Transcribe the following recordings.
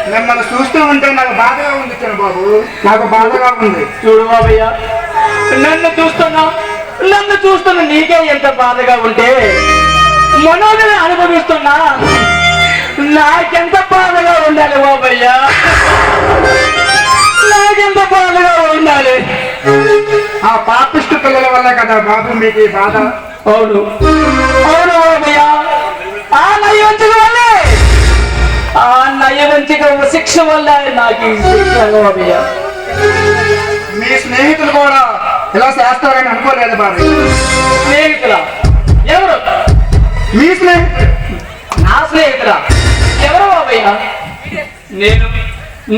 మిమ్మల్ని చూస్తూ ఉంటే నాకు బాధగా ఉంది బాబు, నాకు బాధగా ఉంది. చూడు బాబయ్య, నన్ను చూస్తున్నా నీకే ఎంత బాధగా ఉంటే మనోజుని అనుభవిస్తున్నా నాకెంత బాధగా ఉండాలి బాబయ్య, నాకెంత బాధగా ఉండాలి. ఆ పాపిష్టి పిల్లల వల్ల కదా బాబు మీకు ఈ బాధ. అవును అవును బాబయ్య, ఆ నయవంచిక వల్లే, ఆ నయవంచిక శిక్ష వల్ల నాకు ఈ శిక్ష బాబయ్య. మీ స్నేహితులు కూడా ఇలా చేస్తారని అనుకోలేదు బాబు. స్నేహితుల ఎవరు? మీ స్నేహితులు? నా స్నేహితుల ఎవరు బాబయ్య?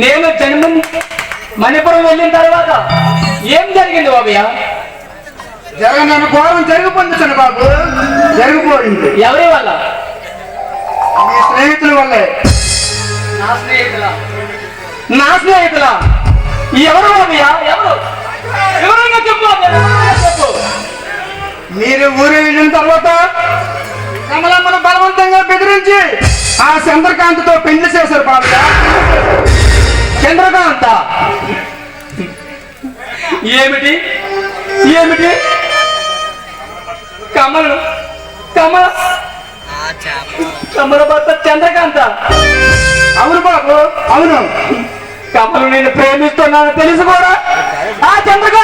నేను జన్మం మణిపురం వెళ్ళిన తర్వాత ఏం జరిగింది బాబయ్య? జరగని ఘోరం జరిగిపోయింది బాబు, జరిగిపోయింది. ఎవరి వల్ల? మీ స్నేహితుల వల్లే. నా స్నేహితుల ఎవరు బాబయ్య? ఎవరైనా చెప్పు, చెప్పు. మీరు ఊరు వెళ్ళిన తర్వాత కమలమ్మను బలవంతంగా బెదిరించి ఆ చంద్రకాంత్తో పెళ్లి చేశారు బాబయ్య. చంద్రకాంత ఏమిటి ఏమిటి? కమల భర్త చంద్రకాంత? అవును బాబు, అవును. కమలు నేను ప్రేమిస్తున్నాను తెలుసు కూడా ఆ చంద్రకాంత్